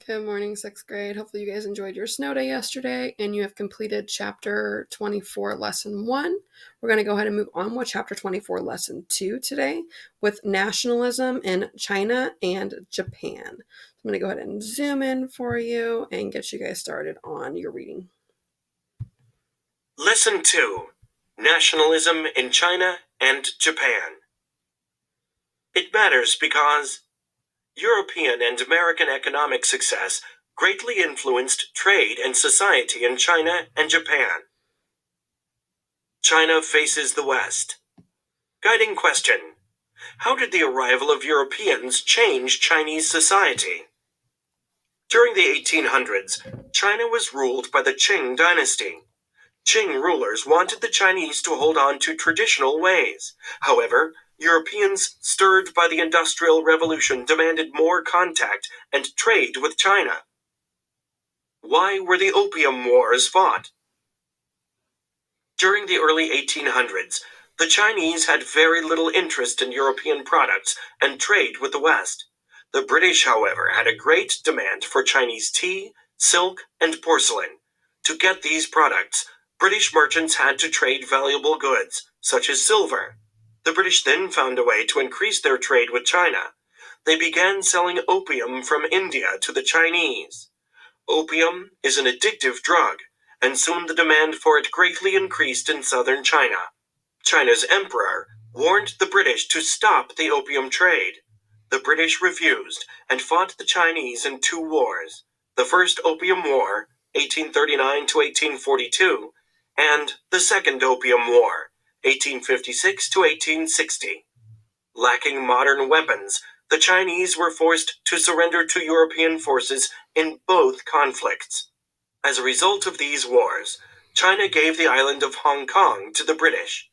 Good morning, 6th grade. Hopefully you guys enjoyed your snow day yesterday and you have completed chapter 24, lesson 1. We're going to go ahead and move on with chapter 24, lesson 2 today with nationalism in China and Japan. I'm going to go ahead and zoom in for you and get you guys started on your reading. Lesson 2, Nationalism in China and Japan. It matters because European and American economic success greatly influenced trade and society in China and Japan. China faces the West. Guiding question: how did the arrival of Europeans change Chinese society? During the 1800s, China was ruled by the Qing dynasty. Qing rulers wanted the Chinese to hold on to traditional ways. However, Europeans, stirred by the Industrial Revolution, demanded more contact and trade with China. Why were the Opium Wars fought? During the early 1800s, the Chinese had very little interest in European products and trade with the West. The British, however, had a great demand for Chinese tea, silk, and porcelain. To get these products, British merchants had to trade valuable goods, such as silver. The British then found a way to increase their trade with China. They began selling opium from India to the Chinese. Opium is an addictive drug, and soon the demand for it greatly increased in southern China. China's emperor warned the British to stop the opium trade. The British refused and fought the Chinese in 2 wars: the First Opium War, 1839 to 1842, and the Second Opium War, 1856 to 1860. Lacking modern weapons, the Chinese were forced to surrender to European forces in both conflicts. As a result of these wars, China gave the island of Hong Kong to the British.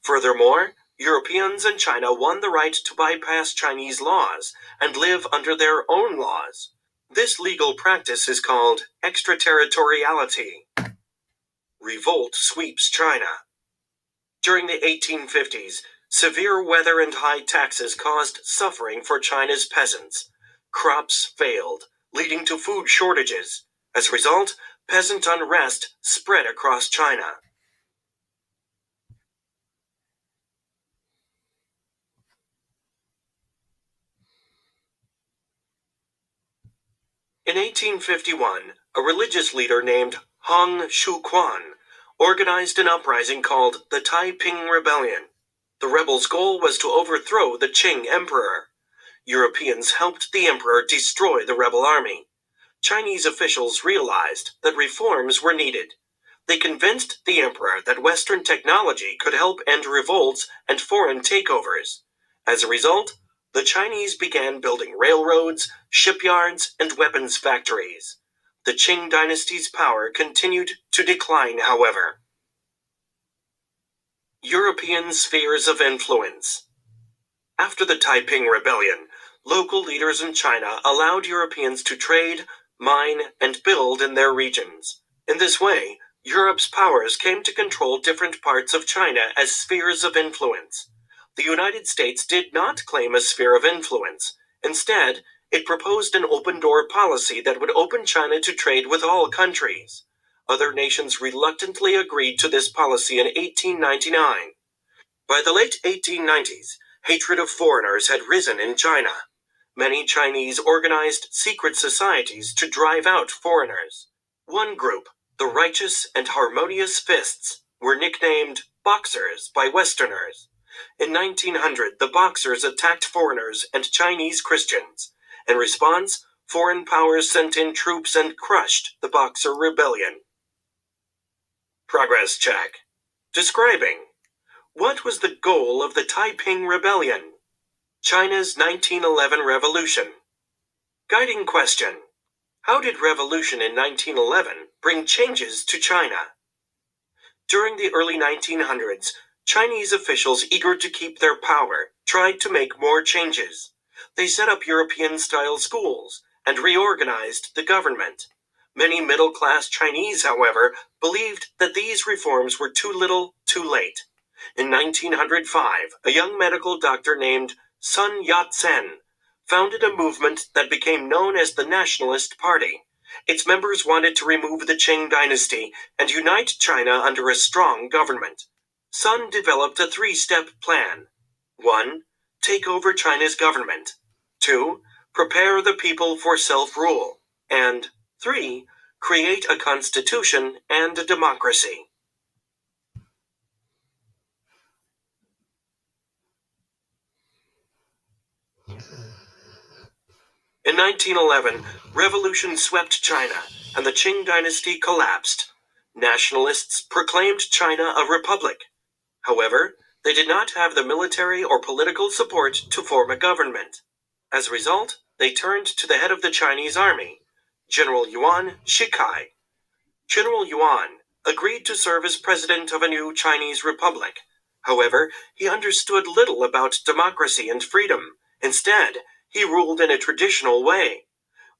Furthermore, Europeans and China won the right to bypass Chinese laws and live under their own laws. This legal practice is called extraterritoriality. Revolt sweeps China. During the 1850s, severe weather and high taxes caused suffering for China's peasants. Crops failed, leading to food shortages. As a result, peasant unrest spread across China. In 1851, a religious leader named Hong Xiuquan organized an uprising called the Taiping Rebellion. The rebels' goal was to overthrow the Qing emperor. Europeans helped the emperor destroy the rebel army. Chinese officials realized that reforms were needed. They convinced the emperor that Western technology could help end revolts and foreign takeovers. As a result, the Chinese began building railroads, shipyards, and weapons factories. The Qing dynasty's power continued to decline, however. European spheres of influence. After the Taiping Rebellion, local leaders in China allowed Europeans to trade, mine, and build in their regions. In this way, Europe's powers came to control different parts of China as spheres of influence. The United States did not claim a sphere of influence. Instead, it proposed an open-door policy that would open China to trade with all countries. Other nations reluctantly agreed to this policy in 1899. By the late 1890s, hatred of foreigners had risen in China. Many Chinese organized secret societies to drive out foreigners. One group, the Righteous and Harmonious Fists, were nicknamed Boxers by Westerners. In 1900, the Boxers attacked foreigners and Chinese Christians. In response, foreign powers sent in troops and crushed the Boxer Rebellion. Progress check. Describing: what was the goal of the Taiping Rebellion? China's 1911 revolution. Guiding question: how did revolution in 1911 bring changes to China? During the early 1900s, Chinese officials eager to keep their power tried to make more changes. They set up European-style schools and reorganized the government. Many middle-class Chinese, however, believed that these reforms were too little, too late. In 1905, a young medical doctor named Sun Yat-sen founded a movement that became known as the Nationalist Party. Its members wanted to remove the Qing dynasty and unite China under a strong government. Sun developed a three-step plan. 1. Take over China's government. 2. Prepare the people for self-rule. And 3. Create a constitution and a democracy. In 1911, revolution swept China, and the Qing dynasty collapsed. Nationalists proclaimed China a republic. However, they did not have the military or political support to form a government. As a result, they turned to the head of the Chinese army, General Yuan Shikai. General Yuan agreed to serve as president of a new Chinese republic. However, he understood little about democracy and freedom. Instead, he ruled in a traditional way.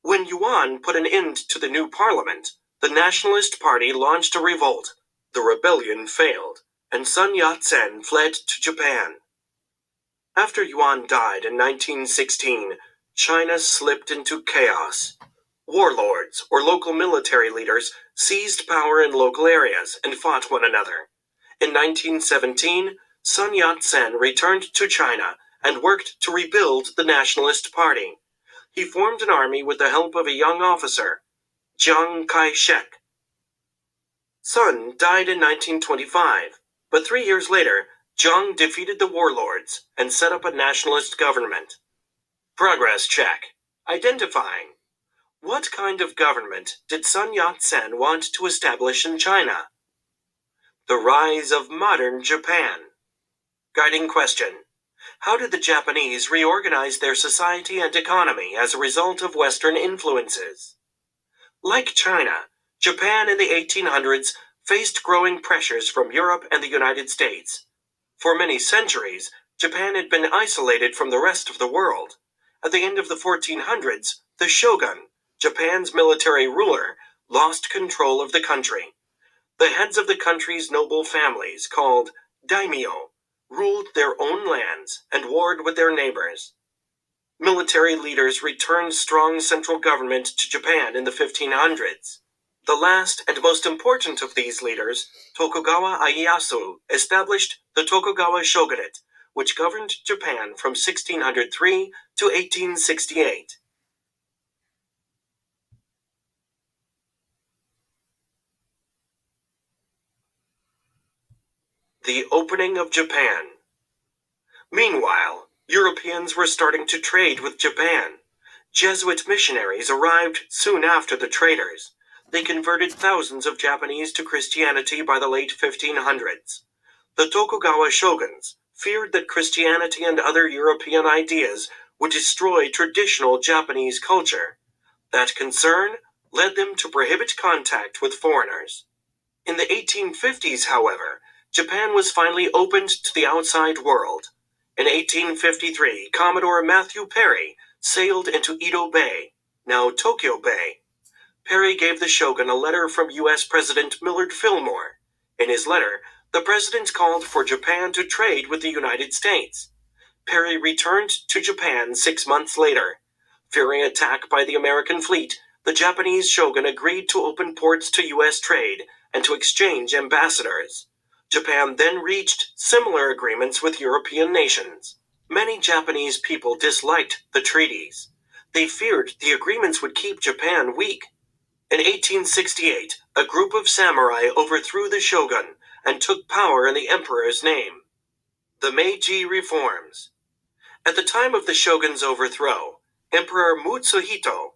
When Yuan put an end to the new parliament, the Nationalist Party launched a revolt. The rebellion failed, and Sun Yat-sen fled to Japan. After Yuan died in 1916, China slipped into chaos. Warlords, or local military leaders, seized power in local areas and fought one another. In 1917, Sun Yat-sen returned to China and worked to rebuild the Nationalist Party. He formed an army with the help of a young officer, Chiang Kai-shek. Sun died in 1925, but 3 years later, Chiang defeated the warlords and set up a nationalist government. Progress check. Identifying. What kind of government did Sun Yat-sen want to establish in China? The rise of modern Japan. Guiding question. How did the Japanese reorganize their society and economy as a result of Western influences? Like China, Japan in the 1800s faced growing pressures from Europe and the United States. For many centuries, Japan had been isolated from the rest of the world. At the end of the 1400s, the shogun, Japan's military ruler, lost control of the country. The heads of the country's noble families, called daimyo, ruled their own lands and warred with their neighbors. Military leaders returned strong central government to Japan in the 1500s. The last and most important of these leaders, Tokugawa Ieyasu, established the Tokugawa shogunate, which governed Japan from 1603 to 1868. The opening of Japan. Meanwhile, Europeans were starting to trade with Japan. Jesuit missionaries arrived soon after the traders. They converted thousands of Japanese to Christianity by the late 1500s. The Tokugawa shoguns feared that Christianity and other European ideas would destroy traditional Japanese culture. That concern led them to prohibit contact with foreigners. In the 1850s, however, Japan was finally opened to the outside world. In 1853, Commodore Matthew Perry sailed into Edo Bay, now Tokyo Bay. Perry gave the shogun a letter from U.S. President Millard Fillmore. In his letter, the president called for Japan to trade with the United States. Perry returned to Japan 6 months later. Fearing attack by the American fleet, the Japanese shogun agreed to open ports to U.S. trade and to exchange ambassadors. Japan then reached similar agreements with European nations. Many Japanese people disliked the treaties. They feared the agreements would keep Japan weak. In 1868, a group of samurai overthrew the shogun and took power in the emperor's name. The Meiji Reforms. At the time of the shogun's overthrow, Emperor Mutsuhito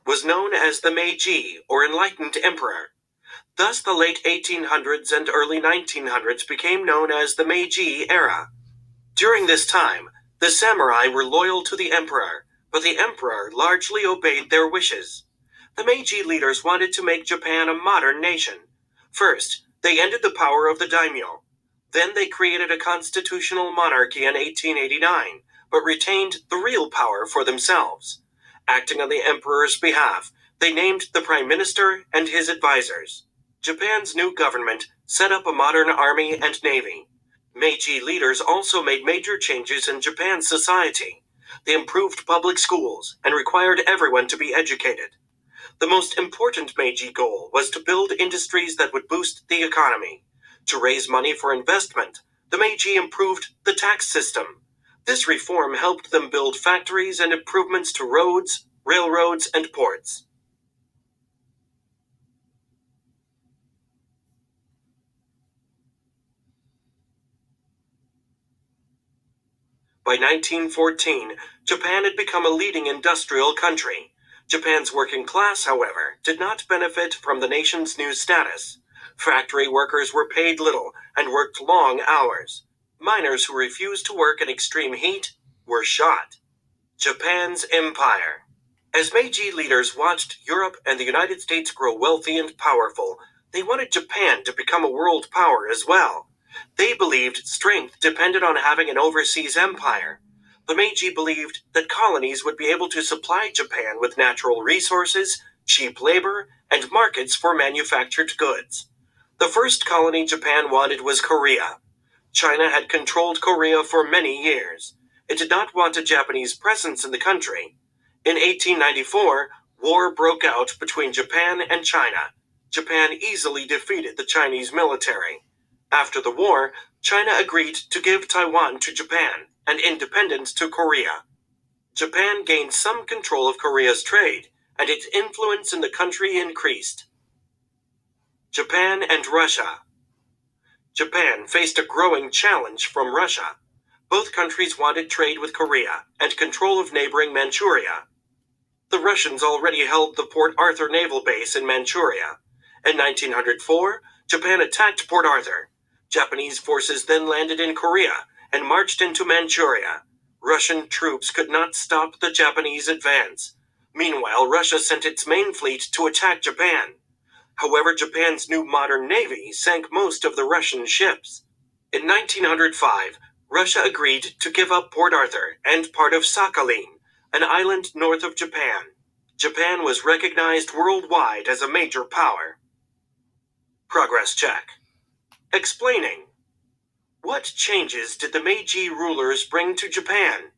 was known as the Meiji, or Enlightened Emperor. Thus the late 1800s and early 1900s became known as the Meiji era. During this time, the samurai were loyal to the emperor, but the emperor largely obeyed their wishes. The Meiji leaders wanted to make Japan a modern nation. First, they ended the power of the daimyo. Then they created a constitutional monarchy in 1889, but retained the real power for themselves. Acting on the emperor's behalf, they named the prime minister and his advisors. Japan's new government set up a modern army and navy. Meiji leaders also made major changes in Japan's society. They improved public schools and required everyone to be educated. The most important Meiji goal was to build industries that would boost the economy. To raise money for investment, the Meiji improved the tax system. This reform helped them build factories and improvements to roads, railroads, and ports. By 1914, Japan had become a leading industrial country. Japan's working class, however, did not benefit from the nation's new status. Factory workers were paid little and worked long hours. Miners who refused to work in extreme heat were shot. Japan's empire. As Meiji leaders watched Europe and the United States grow wealthy and powerful, they wanted Japan to become a world power as well. They believed strength depended on having an overseas empire. The Meiji believed that colonies would be able to supply Japan with natural resources, cheap labor, and markets for manufactured goods. The first colony Japan wanted was Korea. China had controlled Korea for many years. It did not want a Japanese presence in the country. In 1894, war broke out between Japan and China. Japan easily defeated the Chinese military. After the war, China agreed to give Taiwan to Japan and independence to Korea. Japan gained some control of Korea's trade, and its influence in the country increased. Japan and Russia. Japan faced a growing challenge from Russia. Both countries wanted trade with Korea and control of neighboring Manchuria. The Russians already held the Port Arthur naval base in Manchuria. In 1904, Japan attacked Port Arthur. Japanese forces then landed in Korea and marched into Manchuria. Russian troops could not stop the Japanese advance. Meanwhile, Russia sent its main fleet to attack Japan. However, Japan's new modern navy sank most of the Russian ships. In 1905, Russia agreed to give up Port Arthur and part of Sakhalin, an island north of Japan. Japan was recognized worldwide as a major power. Progress check. Explaining. What changes did the Meiji rulers bring to Japan?